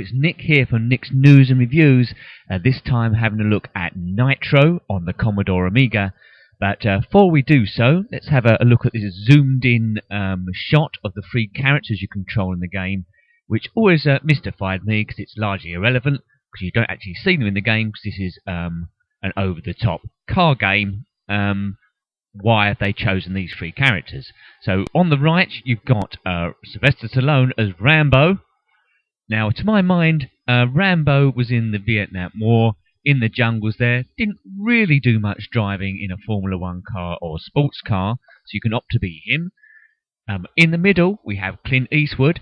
it's Nick here from Nick's News and Reviews, this time having a look at Nitro on the Commodore Amiga. But before we do so, let's have a look at this zoomed in shot of the three characters you control in the game, which always mystified me because it's largely irrelevant, because you don't actually see them in the game, because this is an over-the-top car game. Why have they chosen these three characters? So on the right you've got Sylvester Stallone as Rambo. Now to my mind, Rambo was in the Vietnam War, in the jungles there, didn't really do much driving in a Formula 1 car or sports car, so you can opt to be him. In the middle we have Clint Eastwood,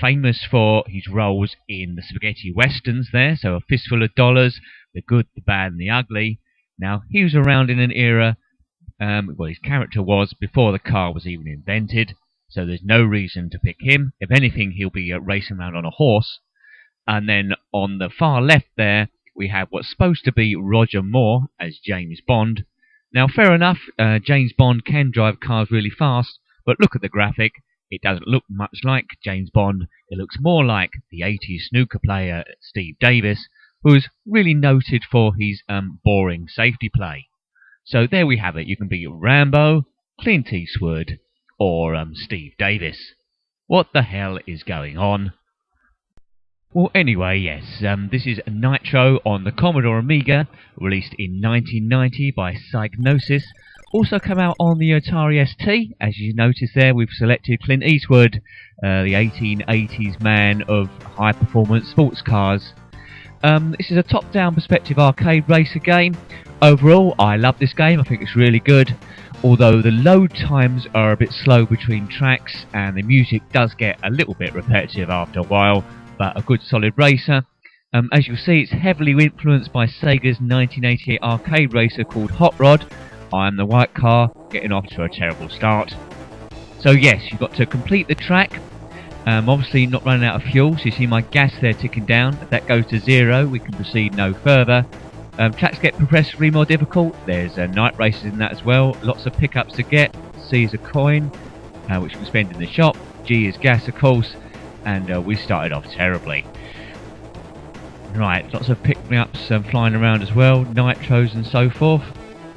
famous for his roles in the spaghetti westerns there, so A Fistful of Dollars, The Good, the Bad and the Ugly. Now he was around in an era, well, his character was before the car was even invented, so there's no reason to pick him. If anything, he'll be racing around on a horse. And then on the far left there, we have what's supposed to be Roger Moore as James Bond. Now, fair enough, James Bond can drive cars really fast, but look at the graphic. It doesn't look much like James Bond. It looks more like the 80s snooker player Steve Davis, who's really noted for his boring safety play. So there we have it. You can be Rambo, Clint Eastwood, or Steve Davis. What the hell is going on? Well, anyway, yes, this is Nitro on the Commodore Amiga, released in 1990 by Psygnosis. Also come out on the Atari ST. As you notice there, we've selected Clint Eastwood, the 1880s man of high-performance sports cars. This is a top-down perspective arcade racer game. Overall, I love this game. I think it's really good, although the load times are a bit slow between tracks and the music does get a little bit repetitive after a while, but a good solid racer. As you'll see, it's heavily influenced by Sega's 1988 arcade racer called Hotrod. I'm the white car, getting off to a terrible start. So yes, you've got to complete the track. Obviously not running out of fuel, so you see my gas there ticking down. If that goes to 0, we can proceed no further. Tracks get progressively more difficult. There's night races in that as well. Lots of pickups to get. C is a coin, which we spend in the shop. G is gas, of course. And we started off terribly. Right, lots of pick-me-ups flying around as well. Nitros and so forth.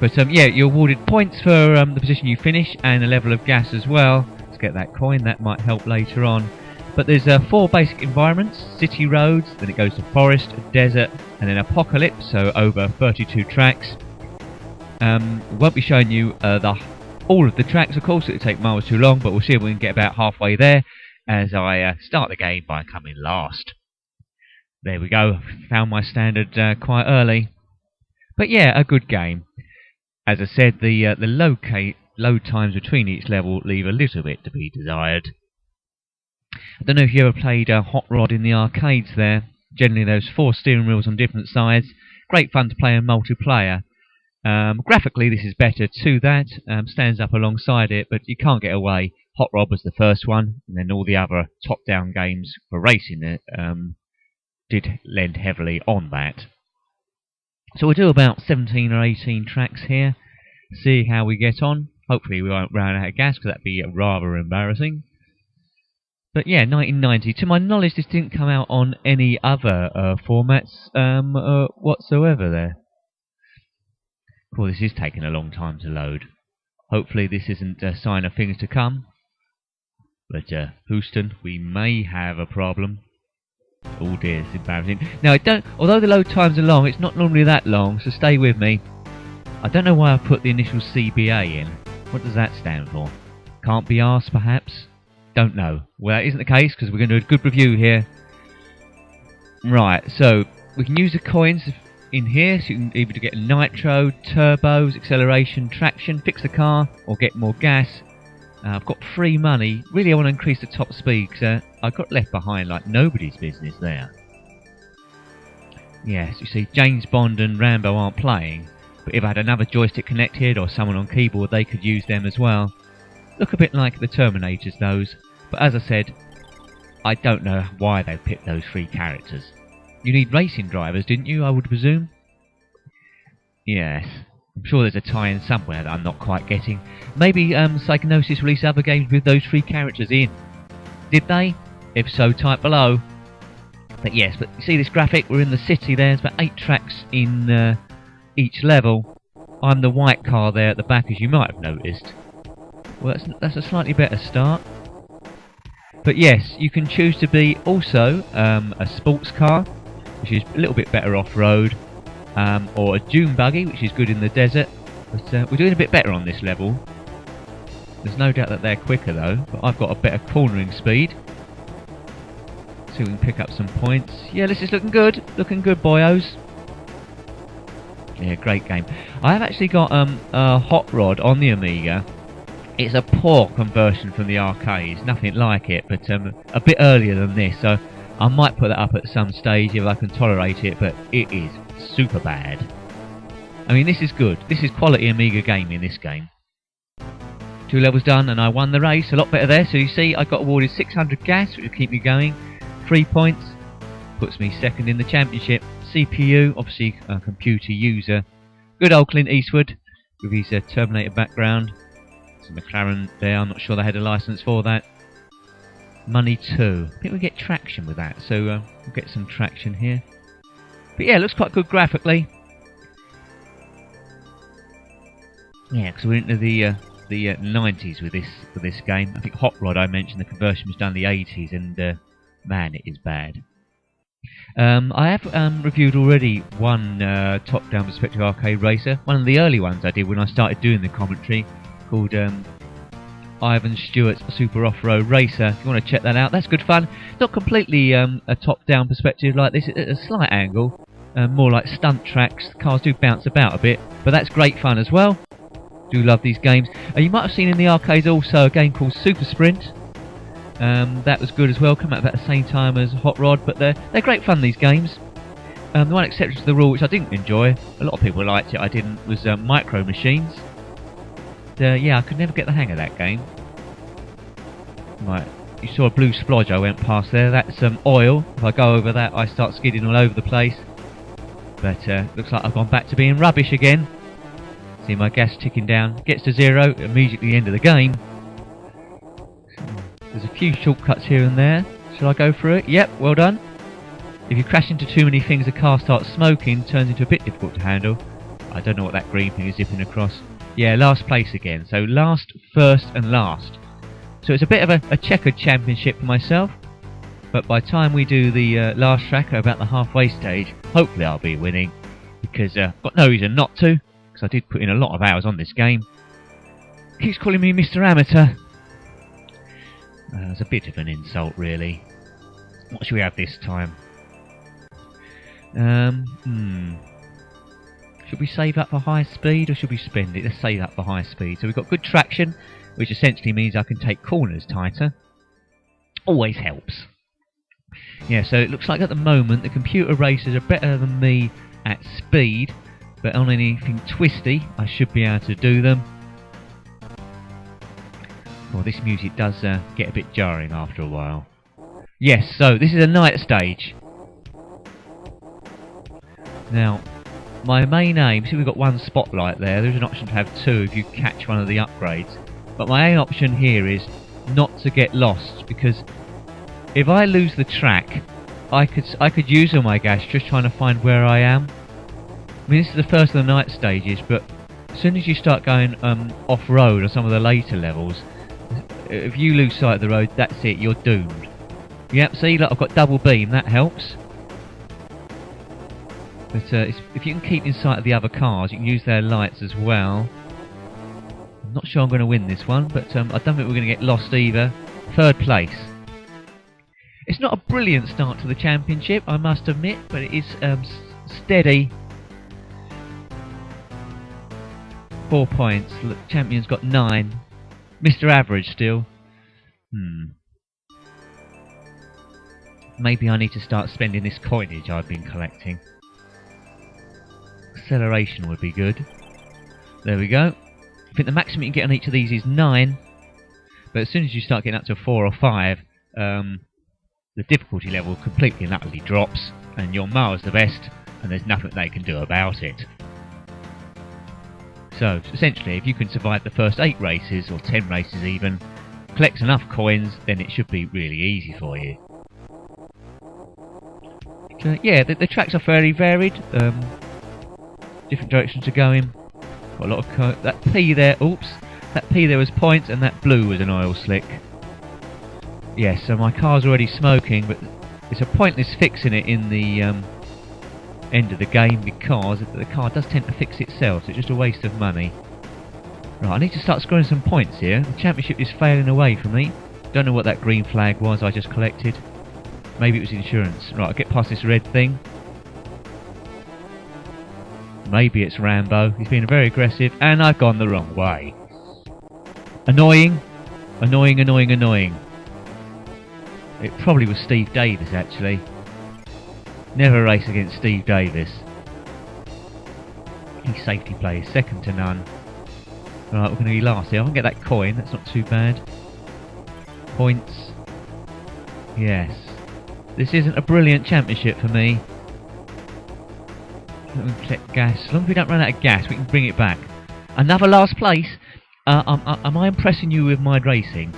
But yeah, you're awarded points for the position you finish and a level of gas as well. Let's get that coin. That might help later on. But there's 4 basic environments: city roads, then it goes to forest, desert, and then apocalypse, so over 32 tracks. We won't be showing you all of the tracks, of course, it would take miles too long, but we'll see if we can get about halfway there as I start the game by coming last. There we go, found my standard quite early. But yeah, a good game. As I said, the load times between each level leave a little bit to be desired. I don't know if you ever played Hotrod in the arcades there. Generally there's 4 steering wheels on different sides. Great fun to play in multiplayer. Graphically this is better to that. Stands up alongside it, but you can't get away. Hotrod was the first one, and then all the other top-down games for racing did lend heavily on that. So we'll do about 17 or 18 tracks here. See how we get on. Hopefully we won't run out of gas, because that'd be rather embarrassing. But yeah, 1990. To my knowledge, this didn't come out on any other formats whatsoever there. Well, this is taking a long time to load. Hopefully this isn't a sign of things to come. But Houston, we may have a problem. Oh dear, it's embarrassing. Now, although the load times are long, it's not normally that long, so stay with me. I don't know why I put the initial CBA in. What does that stand for? Can't be arsed, perhaps? Don't know. Well, that isn't the case, because we're going to do a good review here. Right, so we can use the coins in here, so you can either get nitro, turbos, acceleration, traction, fix the car, or get more gas. I've got free money. Really, I want to increase the top speed, because I got left behind like nobody's business there. Yes, you see, James Bond and Rambo aren't playing, but if I had another joystick connected or someone on keyboard, they could use them as well. Look a bit like the Terminators, those. But as I said, I don't know why they picked those 3 characters. You need racing drivers, didn't you, I would presume? Yes. I'm sure there's a tie-in somewhere that I'm not quite getting. Maybe Psygnosis released other games with those 3 characters in. Did they? If so, type below. But yes, but you see this graphic, we're in the city there, there's about 8 tracks in each level. I'm the white car there at the back, as you might have noticed. Well, that's a slightly better start. But yes, you can choose to be also a sports car, which is a little bit better off-road, or a dune buggy, which is good in the desert. But we're doing a bit better on this level. There's no doubt that they're quicker though, but I've got a better cornering speed. So we can pick up some points. Yeah, this is looking good, boyos. Yeah, great game. I have actually got a Hotrod on the Amiga. It's a poor conversion from the arcades, nothing like it, but a bit earlier than this, so I might put that up at some stage if I can tolerate it, but it is super bad. I mean, this is good. This is quality Amiga gaming, this game. 2 levels done, and I won the race, a lot better there. So you see, I got awarded 600 gas, which will keep me going. 3 points, puts me second in the championship. CPU, obviously a computer user. Good old Clint Eastwood, with his Terminator background. It's a McLaren there, I'm not sure they had a license for that. Money 2. I think we get traction with that, so we'll get some traction here. But yeah, it looks quite good graphically. Yeah, because we're into the 90s with this game. I think Hotrod, I mentioned the conversion was done in the 80s, and man, it is bad. I have reviewed already one top-down perspective arcade racer, one of the early ones I did when I started doing the commentary, called Ivan Stewart's Super Off-Road Racer. If you want to check that out, that's good fun. It's not completely a top-down perspective like this, it's a slight angle, more like stunt tracks. The cars do bounce about a bit, but that's great fun as well. Do love these games. You might have seen in the arcades also a game called Super Sprint. That was good as well, come out about the same time as Hotrod, but they're great fun, these games. The one exception to the rule, which I didn't enjoy, a lot of people liked it, I didn't, was Micro Machines. Yeah, I could never get the hang of that game. Right, you saw a blue splodge I went past there, that's oil. If I go over that, I start skidding all over the place. But looks like I've gone back to being rubbish again. See my gas ticking down, gets to 0, immediately the end of the game. There's a few shortcuts here and there. Shall I go through it? Yep, well done. If you crash into too many things, the car starts smoking, turns into a bit difficult to handle. I don't know what that green thing is zipping across. Yeah, last place again. So last, first and last. So it's a bit of a checkered championship for myself. But by the time we do the last track at about the halfway stage, hopefully I'll be winning. Because I've got no reason not to. Because I did put in a lot of hours on this game. Keeps calling me Mr. Amateur. It's a bit of an insult, really. What should we have this time? Should we save up for high speed, or should we spend it? Let's save up for high speed. So we've got good traction, which essentially means I can take corners tighter. Always helps. Yeah, so it looks like at the moment the computer racers are better than me at speed, but on anything twisty I should be able to do them. Well, this music does get a bit jarring after a while. Yes, so this is a night stage. Now, my main aim, see we've got one spotlight there, there's an option to have 2 if you catch one of the upgrades. But my main option here is not to get lost, because if I lose the track, I could use all my gas just trying to find where I am. I mean, this is the first of the night stages, but as soon as you start going off-road on some of the later levels, if you lose sight of the road, that's it, you're doomed. Yep, see, look, I've got double beam, that helps. But if you can keep in sight of the other cars, you can use their lights as well. I'm not sure I'm going to win this one, but I don't think we're going to get lost either. 3rd place. It's not a brilliant start to the championship, I must admit, but it is steady. 4 points. Look, champion's got 9. Mr. Average still. Maybe I need to start spending this coinage I've been collecting. Acceleration would be good. There we go. I think the maximum you can get on each of these is 9. But as soon as you start getting up to 4 or 5, the difficulty level completely and utterly drops, and you're miles the best, and there's nothing they can do about it. So, essentially, if you can survive the first 8 races, or 10 races even, collect enough coins, then it should be really easy for you. yeah, the tracks are fairly varied. Different directions to go in. Got a lot of that P there. Oops, that P there was points, and that blue was an oil slick. Yes, so my car's already smoking, but it's a pointless fixing it in the end of the game because the car does tend to fix itself. So it's just a waste of money. Right, I need to start scoring some points here. The championship is failing away from me. Don't know what that green flag was I just collected. Maybe it was insurance. Right, I'll get past this red thing. Maybe it's Rambo. He's been very aggressive, and I've gone the wrong way. Annoying. Annoying, annoying, annoying. It probably was Steve Davis, actually. Never race against Steve Davis. His safety play is second to none. Right, we're going to be last here. I can get that coin. That's not too bad. Points. Yes. This isn't a brilliant championship for me. Let me collect gas. As long as we don't run out of gas, we can bring it back. Another last place? Am I impressing you with my racing?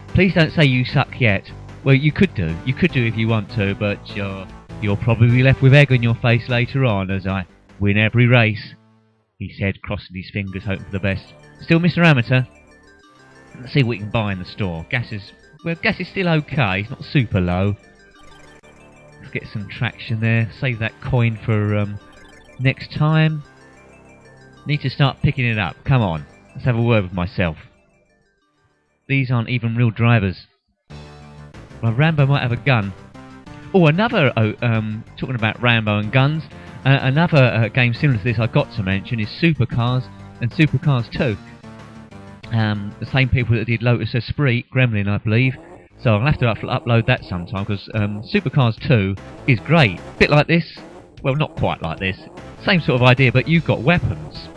Please don't say you suck yet. Well, you could do. You could do if you want to, but you'll probably be left with egg on your face later on as I win every race, he said, crossing his fingers, hoping for the best. Still Mr. Amateur. Let's see what we can buy in the store. Gas is still okay. It's not super low. Let's get some traction there. Save that coin for next time. Need to start picking it up. Come on. Let's have a word with myself. These aren't even real drivers. Well, Rambo might have a gun. Oh, another, talking about Rambo and guns, another game similar to this I've got to mention is Supercars and Supercars 2. The same people that did Lotus Esprit, Gremlin, I believe. So I'll have to upload that sometime, because Supercars 2 is great. Bit like this. Well, not quite like this. Same sort of idea, but you've got weapons.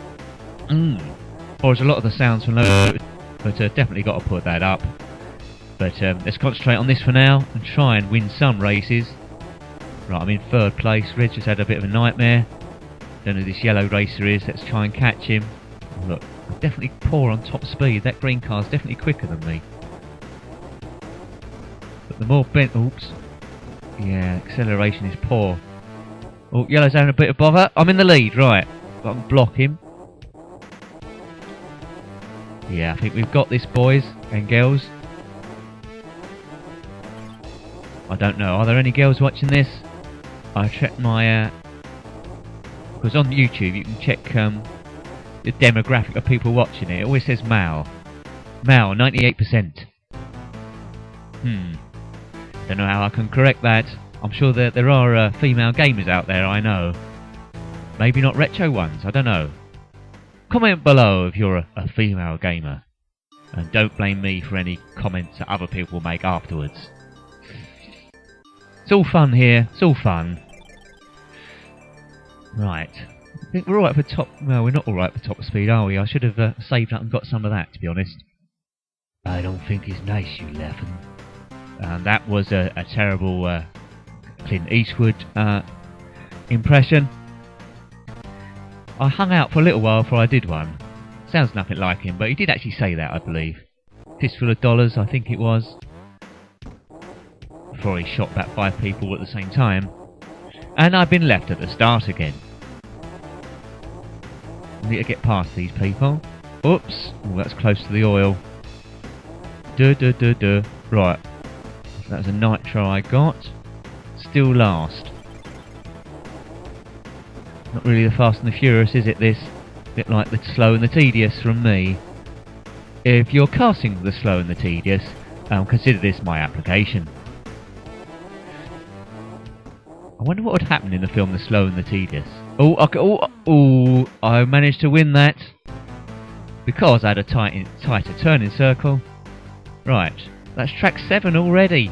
Or as a lot of the sounds from Lotus, but definitely got to put that up. But let's concentrate on this for now and try and win some races. Right, I'm in third place. Red just had a bit of a nightmare. Don't know who this yellow racer is. Let's try and catch him. Oh, look, I'm definitely poor on top speed. That green car's definitely quicker than me. But the more bent... Oops. Yeah, acceleration is poor. Oh, yellow's having a bit of bother. I'm in the lead, right. I can block him. Yeah, I think we've got this, boys and girls. I don't know. Are there any girls watching this? I checked my... because on YouTube you can check the demographic of people watching it. It always says male. Male, 98%. Don't know how I can correct that. I'm sure that there are female gamers out there, I know. Maybe not retro ones, I don't know. Comment below if you're a female gamer. And don't blame me for any comments that other people make afterwards. It's all fun here, it's all fun. Right. I think we're alright for top... Well, we're not alright for top speed, are we? I should have saved up and got some of that, to be honest. I don't think it's nice, you laughing. And that was a terrible Clint Eastwood impression. I hung out for a little while before I did one. Sounds nothing like him, but he did actually say that, I believe. Fistful of dollars, I think it was. Before he shot about 5 people at the same time. And I've been left at the start again. I need to get past these people. Oops. Oh, that's close to the oil. Right. That was a nitro I got. Still last. Not really the fast and the furious, is it, this? Bit like the slow and the tedious from me. If you're casting the slow and the tedious, consider this my application. I wonder what would happen in the film The Slow and the Tedious. Oh, okay, oh, I managed to win that. Because I had a tighter turning circle. Right, that's track 7 already.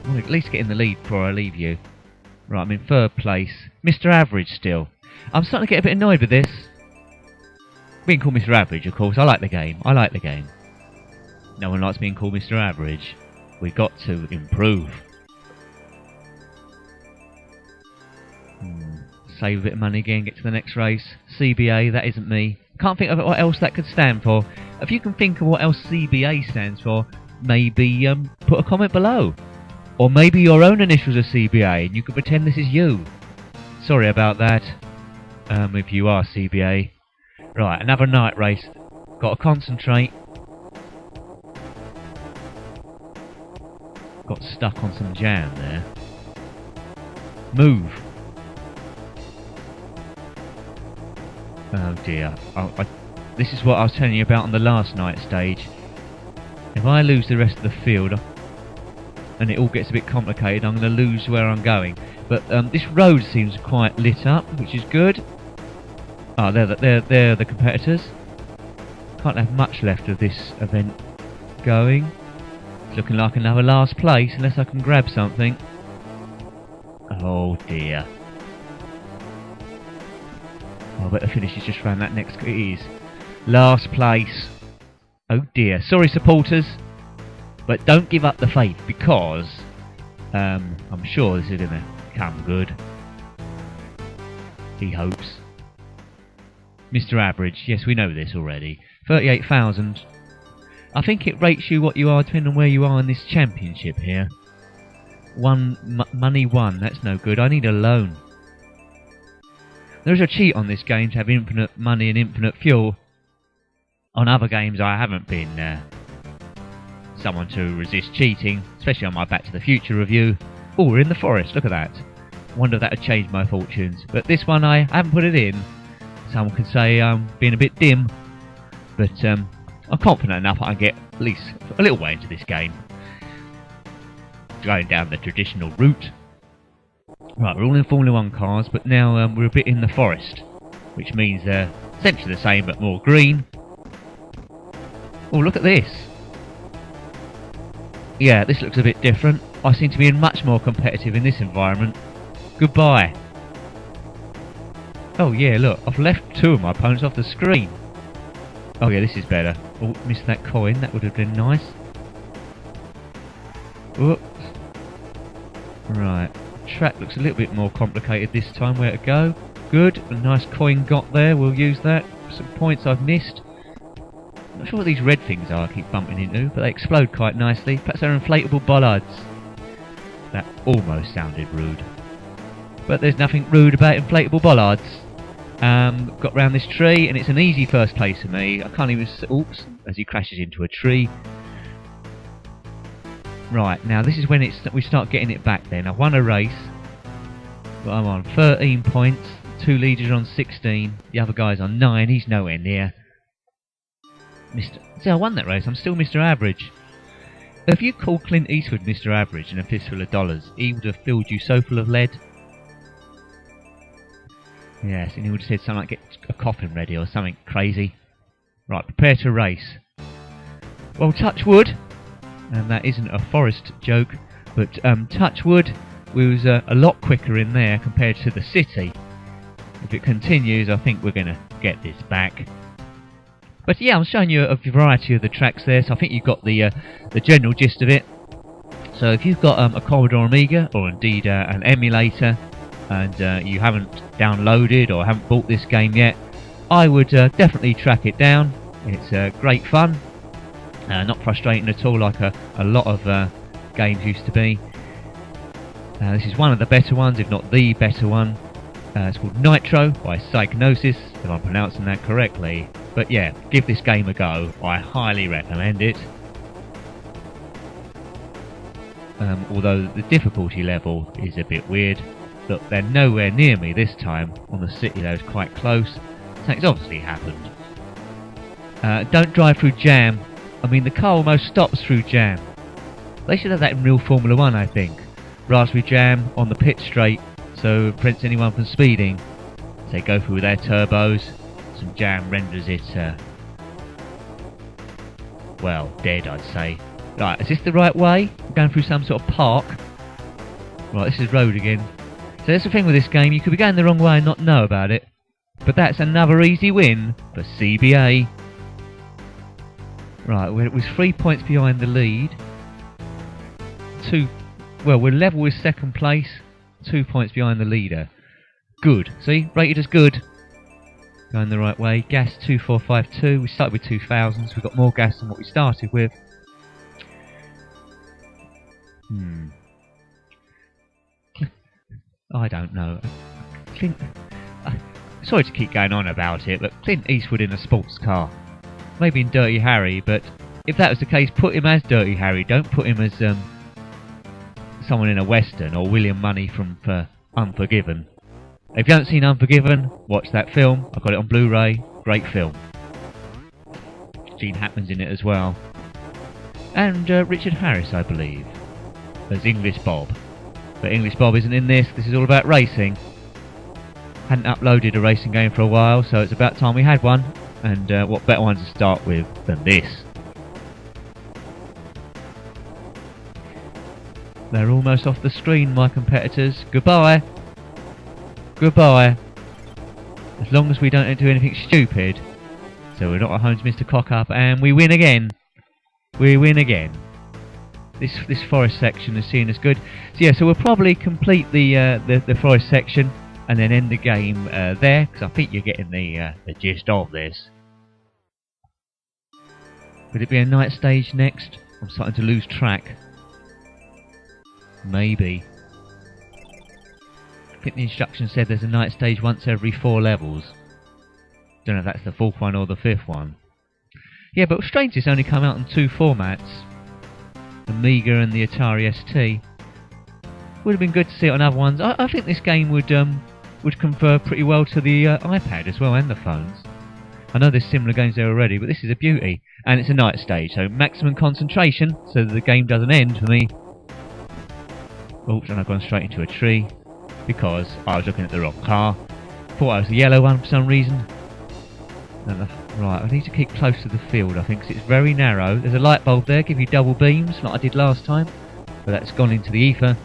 I'll at least get in the lead before I leave you. Right, I'm in third place. Mr. Average still. I'm starting to get a bit annoyed with this. Being called Mr. Average, of course. I like the game. I like the game. No one likes being called Mr. Average. We've got to improve. Save a bit of money again, get to the next race. CBA, that isn't me. Can't think of what else that could stand for. If you can think of what else CBA stands for, maybe put a comment below. Or maybe your own initials are CBA and you can pretend this is you. Sorry about that, if you are CBA. Right, another night race. Got to concentrate. Got stuck on some jam there. Move. Oh dear. This is what I was telling you about on the last night stage. If I lose the rest of the field, and it all gets a bit complicated, I'm going to lose where I'm going. But this road seems quite lit up, which is good. Oh, they're the competitors. Can't have much left of this event going. It's looking like another last place, unless I can grab something. Oh dear. Oh, I bet the finish is just round that next. It is. Last place. Oh dear. Sorry, supporters. But don't give up the faith, because I'm sure this is going to come good. He hopes. Mr. Average. Yes, we know this already. 38,000. I think it rates you what you are depending on where you are in this championship here. Money won. That's no good. I need a loan. There is a cheat on this game to have infinite money and infinite fuel. On other games I haven't been someone to resist cheating, especially on my Back to the Future review. Oh, we're in the forest, look at that. Wonder if that would change my fortunes. But this one I haven't put it in. Someone could say I'm being a bit dim. But I'm confident enough I can get at least a little way into this game. Going down the traditional route. Right, we're all in Formula 1 cars, but now we're a bit in the forest, which means they're essentially the same but more green. Oh, look at this. Yeah, this looks a bit different. I seem to be much more competitive in this environment. Goodbye. Oh yeah, look, I've left two of my opponents off the screen. Oh yeah, this is better. Oh, missed that coin, that would have been nice. Whoops. Right. Track looks a little bit more complicated this time. Where to go? Good. A nice coin got there. We'll use that. Some points I've missed. Not sure what these red things are I keep bumping into, but they explode quite nicely. Perhaps they're inflatable bollards. That almost sounded rude. But there's nothing rude about inflatable bollards. Got round this tree, and it's an easy first place for me. I can't even... Oops, as he crashes into a tree. Right, now this is when we start getting it back then. I've won a race, but I'm on 13 points. Two leaders are on 16. The other guy's on 9. He's nowhere near. See, I won that race. I'm still Mr. Average. If you called Clint Eastwood Mr. Average and a fistful of dollars, he would have filled you so full of lead. Yes, and he would have said something like, get a coffin ready or something crazy. Right, prepare to race. Well, touch wood. And that isn't a forest joke, but touch wood, we was a lot quicker in there compared to the city. If it continues, I think we're going to get this back. But yeah, I'm showing you a variety of the tracks there, so I think you've got the general gist of it. So if you've got a Commodore Amiga, or indeed an emulator, and you haven't downloaded or haven't bought this game yet, I would definitely track it down. It's great fun. Not frustrating at all like a lot of games used to be. This is one of the better ones, if not the better one. It's called Nitro by Psygnosis, if I'm pronouncing that correctly. But yeah, give this game a go. I highly recommend it. Although the difficulty level is a bit weird. Look, they're nowhere near me this time. On the city, they was quite close. Something's obviously happened. Don't drive through jam. I mean, the car almost stops through jam. They should have that in real Formula 1, I think. Raspberry jam on the pit straight, so it prevents anyone from speeding. So they go through with their turbos. Some jam renders it, well, dead, I'd say. Right, is this the right way? I'm going through some sort of park. Right, this is road again. So that's the thing with this game, you could be going the wrong way and not know about it. But that's another easy win for CBA. Right, we're 3 points behind the lead. Well, we're level with second place. 2 points behind the leader. Good. See? Rated as good. Going the right way. Gas 2452. We started with 2000s. We've got more gas than what we started with. I don't know. Clint... sorry to keep going on about it, but Clint Eastwood in a sports car. Maybe in Dirty Harry, but if that was the case, put him as Dirty Harry. Don't put him as someone in a western, or William Money from Unforgiven. If you haven't seen Unforgiven, watch that film. I've got it on Blu-ray. Great film. Gene Hackman's in it as well. And Richard Harris, I believe, as English Bob. But English Bob isn't in this. This is all about racing. Hadn't uploaded a racing game for a while, so it's about time we had one. And what better one to start with than this? They're almost off the screen, my competitors. Goodbye. Goodbye. As long as we don't do anything stupid. So we're not at home to Mr. Cock-Up, and we win again. We win again. This forest section is seen as good. So yeah, so we'll probably complete the forest section and then end the game there, because I think you're getting the gist of this. Would it be a night stage next? I'm starting to lose track. Maybe. I think the instructions said there's a night stage once every 4 levels. Don't know if that's the 4th one or the 5th one. Yeah, but strangely it's only come out in 2 formats. The Amiga and the Atari ST. Would have been good to see it on other ones. I think this game would convert pretty well to the iPad as well, and the phones. I know there's similar games there already, but this is a beauty. And it's a night stage, so maximum concentration, so that the game doesn't end for me. Oops, and I've gone straight into a tree, because I was looking at the wrong car. Thought I was the yellow one for some reason. Right, I need to keep close to the field, I think, because it's very narrow. There's a light bulb there, give you double beams, like I did last time. But that's gone into the ether.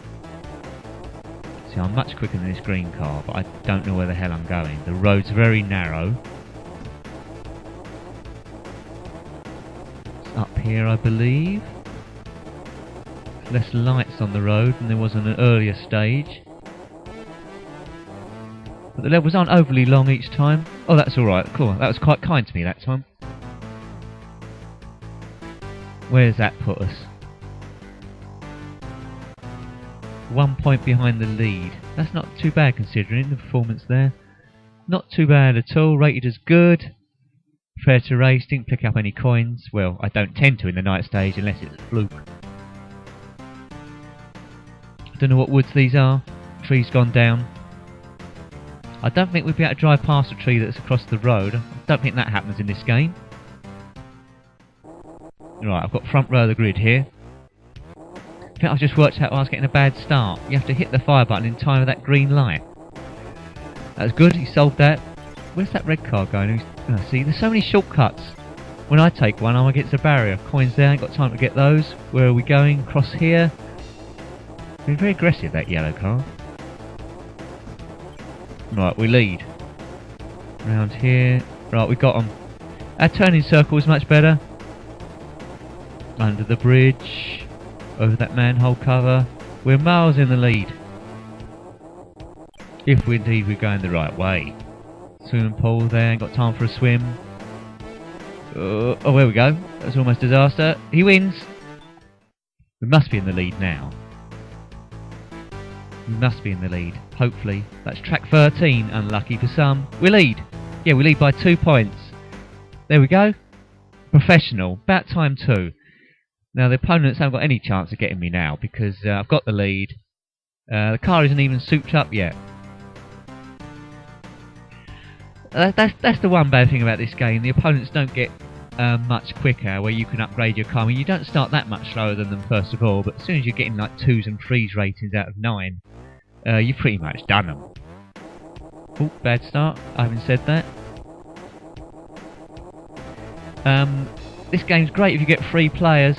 See, I'm much quicker than this green car, but I don't know where the hell I'm going. The road's very narrow. It's up here, I believe. Less lights on the road than there was on an earlier stage. But the levels aren't overly long each time. Oh, that's alright, cool. That was quite kind to me that time. Where does that put us? 1 point behind the lead. That's not too bad considering the performance there. Not too bad at all. Rated as good. Fair to race. Didn't pick up any coins. Well, I don't tend to in the night stage unless it's a fluke. I don't know what woods these are. Tree's gone down. I don't think we'd be able to drive past a tree that's across the road. I don't think that happens in this game. Right, I've got front row of the grid here. I think I've just worked out why I was getting a bad start. You have to hit the fire button in time with that green light. That's good, he solved that. Where's that red car going? Oh, see, there's so many shortcuts. When I take one, I'm against a barrier. Coins there, ain't got time to get those. Where are we going? Across here. Been very aggressive, that yellow car. Right, we lead. Round here. Right, we got them. Our turning circle is much better. Under the bridge. Over that manhole cover. We're miles in the lead. If indeed we're going the right way. Swimming pool there, ain't got time for a swim. Oh, there we go. That's almost disaster. He wins. We must be in the lead now. We must be in the lead, hopefully. That's track 13, unlucky for some. We lead. Yeah, we lead by 2 points. There we go. Professional. About time too. Now the opponents haven't got any chance of getting me now because I've got the lead. The car isn't even souped up yet. That's the one bad thing about this game. The opponents don't get much quicker where you can upgrade your car. I mean, you don't start that much slower than them first of all, but as soon as you're getting like 2s and 3s ratings out of 9, you've pretty much done them. Oh, bad start. I haven't said that. This game's great if you get 3 players.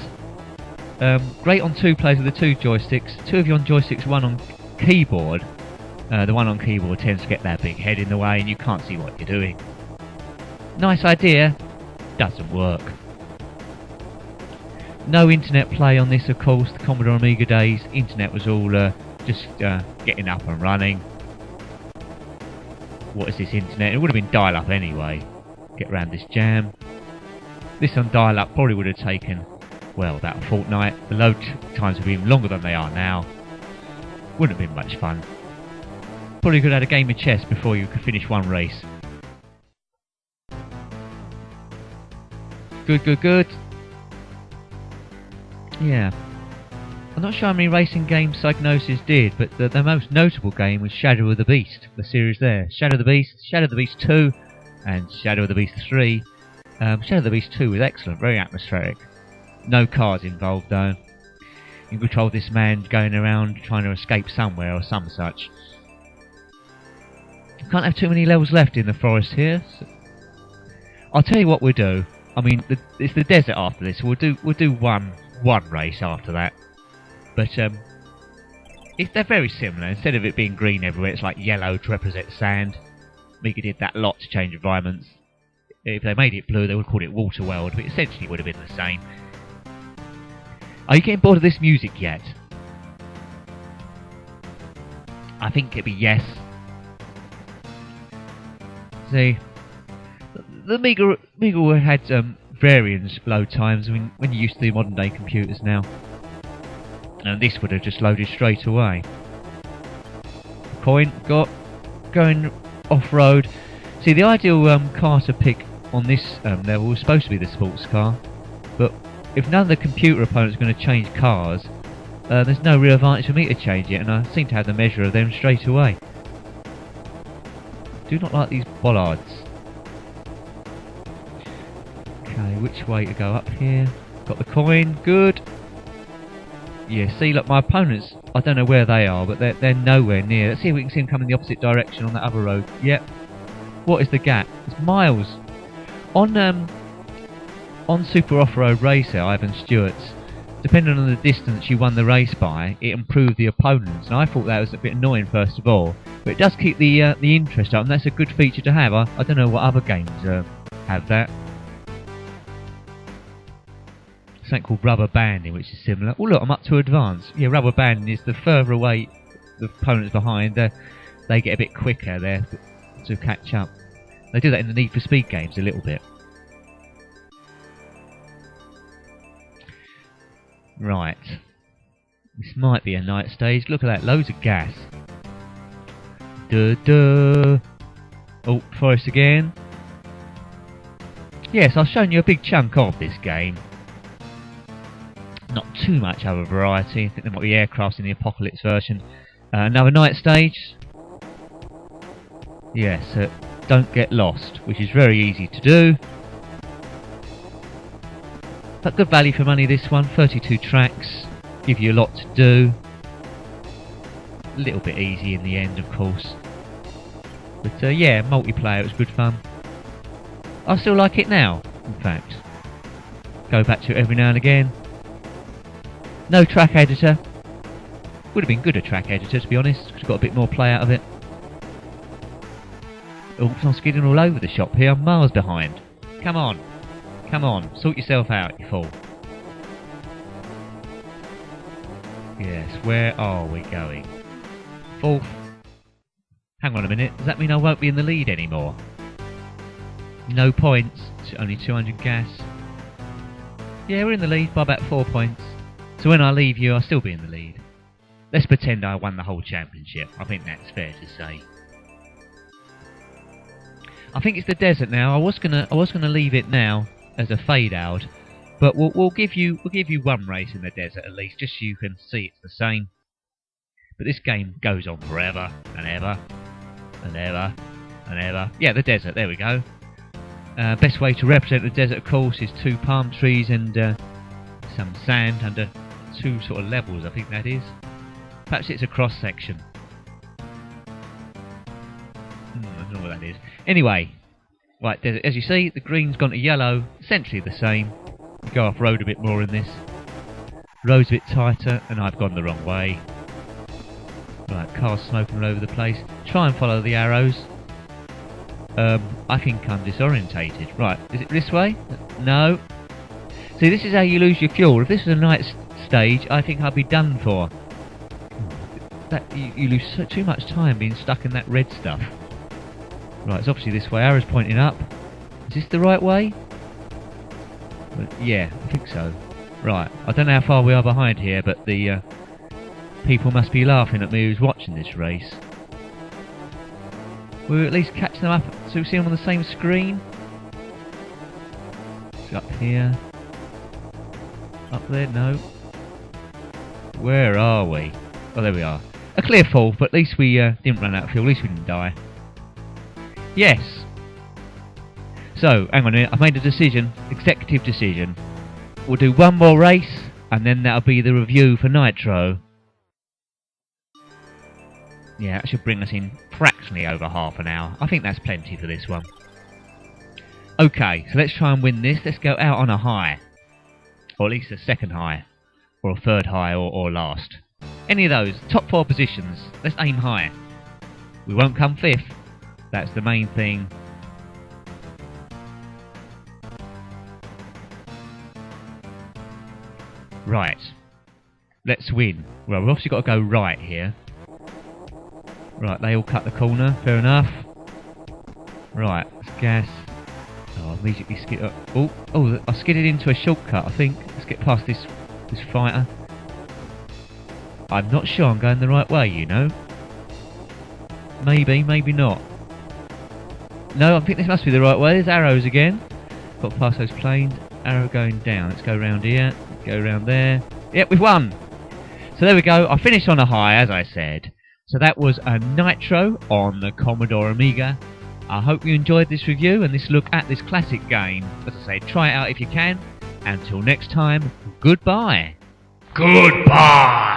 Great on 2 players with the 2 joysticks. 2 of you on joysticks, 1 on keyboard. The one on keyboard tends to get that big head in the way and you can't see what you're doing. Nice idea. Doesn't work. No internet play on this, of course. The Commodore Amiga days, internet was all just getting up and running. What is this internet? It would have been dial-up anyway. Get around this jam. This on dial-up probably would have taken, well, about a fortnight. The load times would be even longer than they are now. Wouldn't have been much fun. probably could have had a game of chess before you could finish one race. Good, good, good. Yeah. I'm not sure how many racing games Psygnosis did, but the most notable game was Shadow of the Beast, the series there. Shadow of the Beast 2, and Shadow of the Beast 3. Shadow of the Beast 2 was excellent, very atmospheric. No cars involved though. You control this man going around trying to escape somewhere or some such. Can't have too many levels left in the forest here. So I'll tell you what we'll do. I mean, it's the desert after this. So we'll do one race after that. But they're very similar. Instead of it being green everywhere, it's like yellow to represent sand. Amiga did that a lot to change environments. If they made it blue, they would call it Water World, but essentially it would have been the same. Are you getting bored of this music yet? I think it'd be yes. See, the Amiga had variance load times when you're used to the modern day computers now. And this would have just loaded straight away. Coin got going off-road. See, the ideal car to pick on this level was supposed to be the sports car, but if none of the computer opponents are going to change cars, there's no real advantage for me to change it, and I seem to have the measure of them straight away. Do not like these bollards. Okay, which way to go up here? Got the coin, good. Yeah, see, look, my opponents, I don't know where they are, but they're nowhere near. Let's see if we can see them coming the opposite direction on that other road. Yep. What is the gap? It's miles. On Super Off-Road Racer, Ivan Stewart's, depending on the distance you won the race by, it improved the opponents. And I thought that was a bit annoying, first of all. But it does keep the interest up, and that's a good feature to have. I don't know what other games have that. Something called rubber banding, which is similar. Oh look, I'm up to advance. Yeah, rubber banding is the further away the opponent's behind, they get a bit quicker there to catch up. They do that in the Need for Speed games a little bit. Right. This might be a night stage. Look at that, loads of gas. Duh duh. Oh, forest again. Yes, I've shown you a big chunk of this game. Not too much other variety. I think there might be aircrafts in the Apocalypse version. Another night stage. Yes, don't get lost, which is very easy to do. But good value for money this one. 32 tracks, give you a lot to do. A little bit easy in the end, of course. But yeah, multiplayer, it was good fun. I still like it now, in fact. Go back to it every now and again. No track editor. Would have been good a track editor, to be honest. Could have got a bit more play out of it. Oops, I'm skidding all over the shop here. I'm miles behind. Come on. Come on. Sort yourself out, you fool. Yes, where are we going? Fourth. Hang on a minute. Does that mean I won't be in the lead anymore? No points. Only 200 gas. Yeah, we're in the lead by about 4 points. So when I leave you, I'll still be in the lead. Let's pretend I won the whole championship. I think that's fair to say. I think it's the desert now. I was gonna leave it now as a fade out, but we'll give you one race in the desert at least, just so you can see it's the same. But this game goes on forever and ever and ever and ever. Yeah, the desert. There we go. Best way to represent the desert, of course, is 2 palm trees and some sand under 2 sort of levels, I think that is. Perhaps it's a cross section. I don't know what that is. Anyway, right, as you see, the green's gone to yellow, essentially the same. We go off road a bit more in this. Road's a bit tighter, and I've gone the wrong way. Right, cars smoking all over the place. Try and follow the arrows. I think I'm disorientated. Right, is it this way? No. See, this is how you lose your fuel. If this was a night stage, I think I'd be done for. You lose too much time being stuck in that red stuff. Right, it's obviously this way. Arrow's pointing up. Is this the right way? Well, yeah, I think so. Right, I don't know how far we are behind here, but the people must be laughing at me who's watching this race. We'll at least catch them up so we see them on the same screen. So up here. Up there, no. Where are we? Oh, there we are. A clear fall, but at least we didn't run out of fuel, at least we didn't die. Yes. So, hang on a minute, I've made a decision, executive decision. We'll do one more race, and then that'll be the review for Nitro. Yeah, that should bring us in fractionally over half an hour. I think that's plenty for this one. Okay, so let's try and win this. Let's go out on a high. Or at least a second high. Or a third high, or last. Any of those. Top 4 positions. Let's aim high. We won't come 5th. That's the main thing. Right. Let's win. Well, we've obviously got to go right here. Right, they all cut the corner. Fair enough. Right, let's gas. Oh, I immediately skid up. Oh, I skidded into a shortcut, I think. Let's get past this fighter. I'm not sure I'm going the right way, you know. Maybe, maybe not. No, I think this must be the right way. There's arrows again. Got past those planes. Arrow going down. Let's go around here. Go around there. Yep, we've won. So there we go. I finished on a high, as I said. So that was a Nitro on the Commodore Amiga. I hope you enjoyed this review and this look at this classic game. As I say, try it out if you can. Until next time, goodbye. Goodbye!